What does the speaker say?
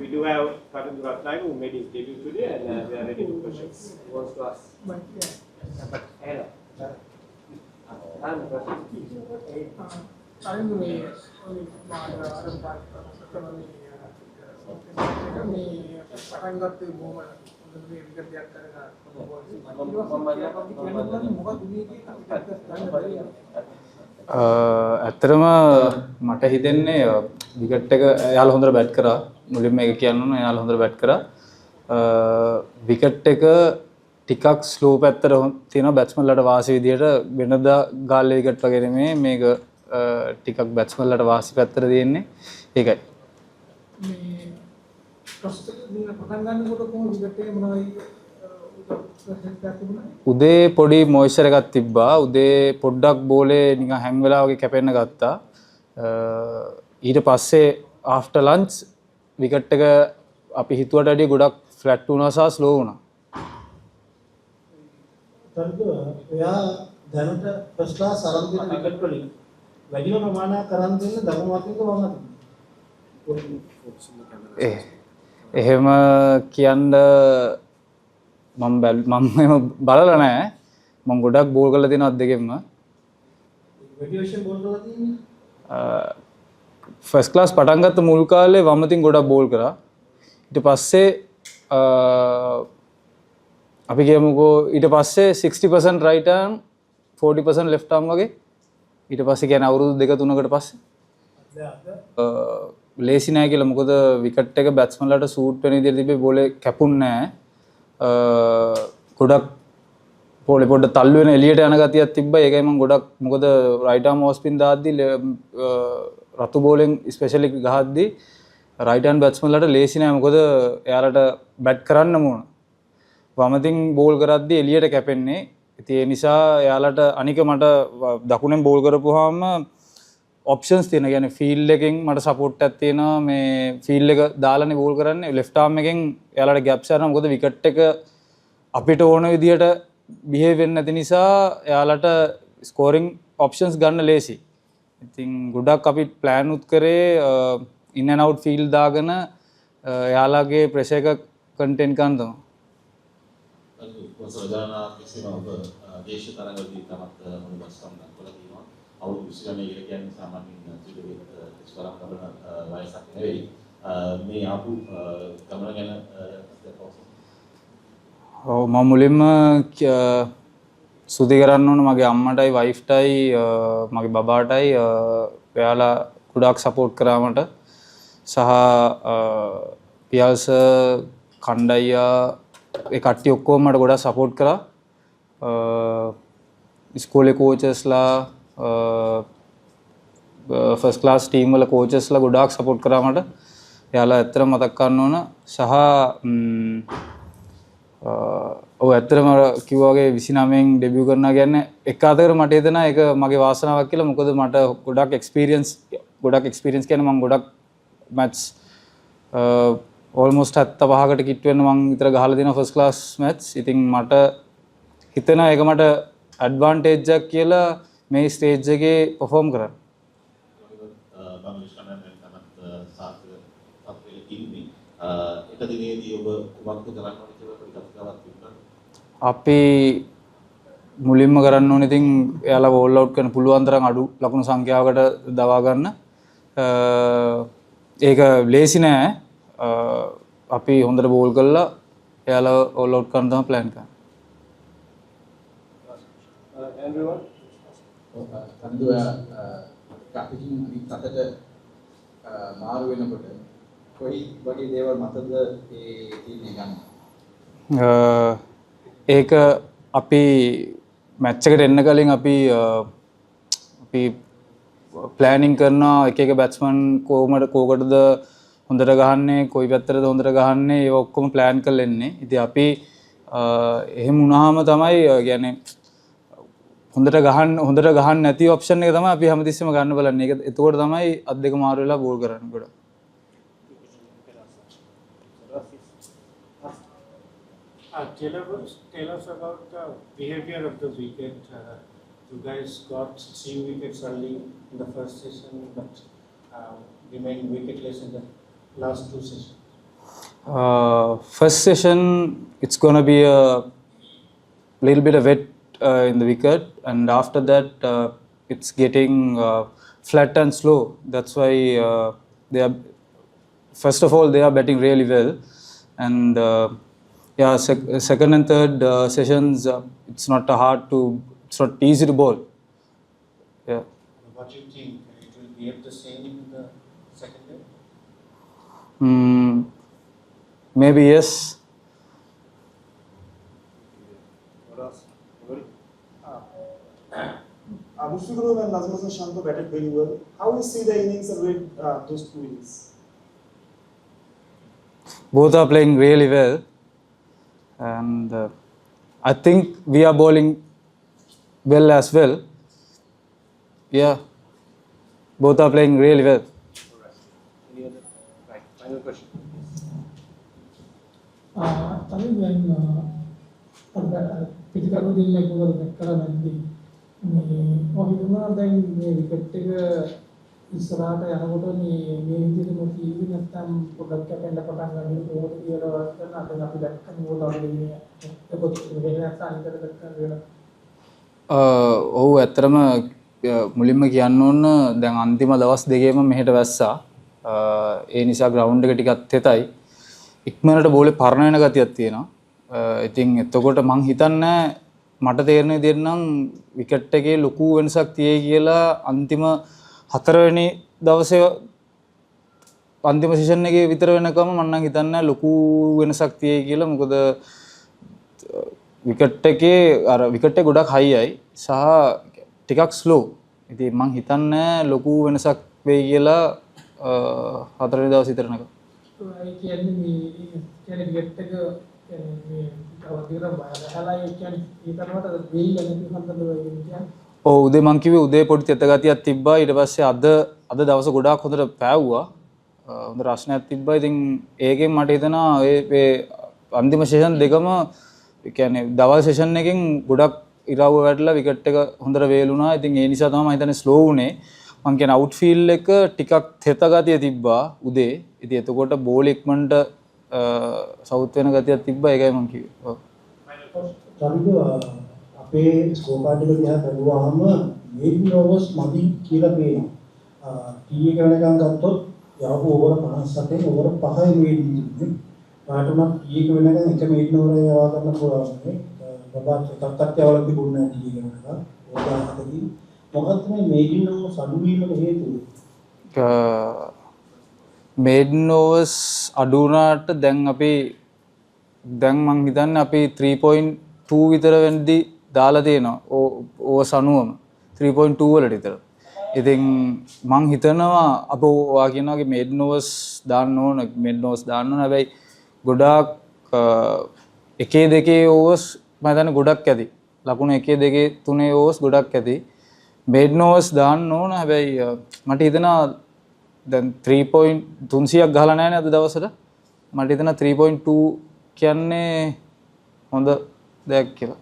we do have Karandu Ratnayake who made his debut today, and we are ready for questions. Who wants to ask? But Anna. ඇත්තටම මට හිතෙන්නේ wicket එක එයාලා හොඳට bat කරා. මුලින්ම ඒක කියන්න ඕන එයාලා හොඳට බැට් කරා. විකට් එක ටිකක් ස්ලෝ පැත්තට තියෙනවා බැට්ස්මන්ලට වාසි විදියට වෙනදා ගාල්ල විකට් වගේ නෙමෙයි මේක ටිකක් බැට්ස්මන්ලට වාසි පැත්තට තියෙන්නේ. ඒකයි. මේ ටොස් එක පටන් ගන්නකොට කොහොමද විකට් එක මොනවයි උදේ පොඩි මොයිස්චර් එකක් තිබ්බා. උදේ පොඩ්ඩක් බෝලේ නිකන් හැං වෙලා වගේ කැපෙන්න ගත්තා. ඊට පස්සේ ආෆ්ටර් ලන්ච් විකට් එක අපි හිතුවට වඩා ගොඩක් ෆ්ලැට් වුණා සහ ස්ලෝ වුණා. එයා දැනට ෆස්ට් ක්ලාස් අරන් දෙන විකට් වලින් වැඩිම ප්‍රමාණයක් කරන් දෙන්න දකුණු අතින්ද එහෙම කියන්න මම බලලා නැහැ. මම ගොඩක් බෝල් කරලා තියෙනවා දෙකෙන්ම. වැඩිවේෂන් බෝල් කරලා තියෙන්නේ. ෆස්ට් ක්ලාස් පටන් ගත්ත මුල් කාලේ වම් අතින් ගොඩක් බෝල් කරා. ඊට පස්සේ අපි කියමුකෝ ඊට පස්සේ 60% right arm 40% left arm වගේ. ඊට පස්සේ කියන්නේ අවුරුදු 2-3කට පස්සේ. ලේසි නෑ කියලා මොකද විකට් එක බැට්ස්මන්ලට සූට් වෙන විදිහට තිබ්බේ බෝලේ කැපුන්නේ නෑ. ගොඩක් පොඩි පොඩ්ඩක් තල්ලු වෙන එළියට යන ගතියක් තිබ්බා. ඒකයි මම ගොඩක් මොකද රයිට් ආම් ඕෆ් ස්පින් දාද්දි රතු බෝලෙන් ස්පෙෂලි ගහද්දි රයිට් හෑන්ඩ් බැට්ස්මන්ලට ලේසි නෑ මොකද එයාලට බැට් කරන්න ඕන. වම අතින් බෝල් කරද්දි එළියට කැපෙන්නේ. ඉතින් ඒ නිසා එයාලට අනික මට දකුණෙන් බෝල් කරපුවාම ඔප්ෂන්ස් තියෙන. කියන්නේ ෆීල්ඩ් එකෙන් මට සපෝට් එකක් තියෙනවා. මේ ෆීල්ඩ් එක දාලානේ බෝල් කරන්නේ. ලෙෆ්ට් ආර්ම් එකෙන් එයාලට ගැප්ස් යනවා. මොකද විකට් එක අපිට ඕන විදියට බිහේව් වෙන්නේ නැති නිසා එයාලට ස්කෝරින් ඔප්ෂන්ස් ගන්න ලේසි. ඉතින් ගොඩක් අපි ප්ලෑන් උත් කරේ ඉන් ඇන්ඩ් අවුට් ෆීල්ඩ් දාගෙන එයාලගේ ප්‍රෙෂර් එක කන්ටේන් කරන්න තමයි. සදානා කිසිම ඔබ දේශීය තරඟවලදී තමත් මොනවස්කම් දක්වලා තියෙනවා. අවුරුදු 29 කියලා කියන්නේ සාමාන්‍යයෙන් සිදුවෙන ඉස්කරම් කරන වයසක් නෙවෙයි. මේ ආපු ගමන ගැන මම මුලින්ම සුදි කරන්න ඕන මගේ අම්මටයි වයිෆ්ටයි මගේ බබාටයි එයාලා ගොඩාක් සපෝට් කරා මට සහ පියල්ස කණ්ඩායම් ඒ කට්ටිය ඔක්කොම මට ගොඩාක් සපෝට් කරා. ඉස්කෝලේ කෝචස්ලා ෆස්ට් ක්ලාස් ටීම් වල කෝචස්ලා ගොඩාක් සපෝට් කරා මට. එයාලා ඇත්තටම මතක් කරන්න ඕන සහ ඔව් ඇත්තටම කිව්වා වගේ 29න් ඩෙබියු කරනවා කියන්නේ එක අතකට මට හිතෙනවා ඒක මගේ වාසනාවක් කියලා. මොකද මට ගොඩක් එක්ස්පීරියන්ස් කියන්නේ මම ගොඩක් මැච්ස් ඕල්මෝස්ට් 75කට කිට් වෙන්න මම විතර ගහලා දෙනවා ෆස්ට් ක්ලාස් මැච්ස්. ඉතින් මට හිතෙනවා ඒක මට ඇඩ්වාන්ටේජ් එකක් කියලා මේ ස්ටේජ් එකේ පර්ෆෝම් කරන්න. එක දිනේදී ඔබ කුමක්ද කරන්න ඕනේ කියලා පොඩි කතාවක් තිබුණා. අපි මුලින්ම කරන්න ඕනේ ඉතින් එයාලා බෝල් අවුට් කරන්න පුළුවන් තරම් අඩු ලකුණු සංඛ්‍යාවකට දවා ගන්න. ඒක ලේසි නෑ. අපි හොඳට බෝල් කරලා එයාලා ඕල් අවුට් කරන්න තමයි ප්ලෑන් කරන්නේ. කපිටින් අනිත් අතට මාරු වෙනකොට කොයි වගේ දේවල් මතද ඒ තීරණය ගන්න? ඒක අපි මැච් එකට එන්න කලින් අපි ප්ලෑනින් කරනවා එක එක බැට්ස්මන් කෝකටද හොඳට ගහන්නේ කොයි පැත්තටද හොඳට ගහන්නේ ඒ ඔක්කොම ප්ලෑන් කරලා එන්නේ. ඉතින් අපි එහෙම වුණාම තමයි කියන්නේ හොඳට ගහන්න නැති ඔප්ෂන් එක තමයි අපි හැමතිස්සෙම ගන්න බලන්නේ. ඒක එතකොට තමයි අත් දෙක මාරු වෙලා බෝල් කරන්නේ ගොඩක්. Tell us about the behavior of the wicket. You guys got 3 wickets early in the first session, but remained wicketless in the last 2 sessions. First session, it's going to be a little bit of wet in the wicket, and after that, it's getting flat and slow. That's why they are. First of all, they are batting really well, and yeah, second and third sessions, it's not easy to bowl. Yeah. What do you think? It will behave the same in the second day? Maybe yes. What else? Anybody? Mushfiqur and Nazim Hasan Shanto batted very well. How do you see the innings and rate those two innings? Both are playing really well, and I think we are bowling well as well. Yeah, both are playing really well. Any other? Right. Final question. තවි දැන් පිටිකරු දෙන්නේ කොහොමද දැක්කලා නැද්ද මේ ඔහිදුනා දැන් මේ wicket එක ඉස්සරහට යනකොට මේ විදිහට මොකීවි නැත්තම් පොඩක් කැපෙන්න පටන් ගන්න කොහොමද කියලා වත් කරන අද අපි දැක්කම ඕලා වගේ ඒකත් වෙන නැත්නම් අනිතර දැක්කම වෙන ඔව් ඇත්තටම මුලින්ම කියන්න ඕන දැන් අන්තිම දවස් දෙකේම මෙහෙට වැස්සා. ඒ නිසා ග්‍රවුන්ඩ් එක ටිකක් තෙතයි. ඉක්මනට බෝලේ පරණ වෙන ගතියක් තියෙනවා. ඉතින් එතකොට මං හිතන්නේ මට තේරෙන විදිහට නම් විකට් එකේ ලොකු වෙනසක් තියෙයි කියලා අන්තිම 4 වෙනි දවසේ අන්තිම සෙෂන් එකේ විතර වෙනකම මම නම් හිතන්නේ ලොකු වෙනසක් තියෙයි කියලා. මොකද විකට් එකේ අර විකට් එක ගොඩක් හයියි සහ ටිකක් ස්ලෝ. ඉතින් මං හිතන්නේ ලොකු වෙනසක් වෙයි කියලා 4 වෙනි දවස් විතරනක. ඒ කියන්නේ මේ කියන්නේ විකට් එක මේ අවදිර බයලා ඒ කියන්නේ ඊතරමට වෙයි නැති හන්දද කියන්නේ. ඔව් උදේ මං කිව්වේ උදේ පොඩි තෙත ගතියක් තිබ්බා. ඊට පස්සේ අද දවස ගොඩාක් හොඳට පෑවුවා. හොඳ රස්නයක් තිබ්බා. ඉතින් ඒකෙන් මට හිතෙනවා ඒ අන්තිම සෙෂන් දෙකම ඒ කියන්නේ දවල් සෙෂන් එකෙන් ගොඩක් ඉරව්ව වැටලා විකට් එක හොඳට වේලුණා. ඉතින් ඒ නිසා තමයි මම හිතන්නේ ස්ලෝ වුනේ. මං කියන්නේ අවුට්ෆීල්ඩ් එක ටිකක් තෙත ගතිය තිබ්බා උදේ. ඉතින් එතකොට බෝල් ඉක්මනට සවුත් වෙන ගතියක් තිබ්බා. ඒකයි මං කිව්වේ. තරිදු අපේ ස්කෝර් කාඩ් එක දිහා බලුවාම මේන් ඕවර්ස් මදි කියලා පේනවා. ටී එක වෙනකන් ගත්තොත් යවපු ඕවර 57න් ඕවර 5යි මේන් තිබුණේ. පාටුණක් ටී එක වෙනකන් එක මේන් ඕවරේ යවා ගන්න පුළුවන් නේ. බබාත් එකක්වත් යවලා තිබුණේ නැහැ ටී එක වෙනකන්. ඕදාහතදී මොකක්ද මේ මේන් ඕවර්ස් අඩු වීමට හේතුව? මේන් ඕවර්ස් අඩු වුණාට දැන් මං හිතන්නේ අපි 3.2 විතර වෙනදී දාලා තියෙනවා. ඕවර්ස් 90ම 3.2 වලට විතර. ඉතින් මං හිතනවා අප ඔයා කියනවා වගේ මේන් ඕවර්ස් දාන්න ඕන. හැබැයි ගොඩාක් 1 2 ඕවර්ස් මම හිතන්නේ ගොඩක් ඇති. ලකුණු 1 2 3 ඕවර්ස් ගොඩක් ඇති. මේන් ඕවර්ස් දාන්න ඕන. හැබැයි මට හිතෙනවා දැන් 3.300ක් ගහලා නැහැ නේ අද දවසට. මට හිතෙනවා 3.2 කියන්නේ හොඳ දෙයක් කියලා.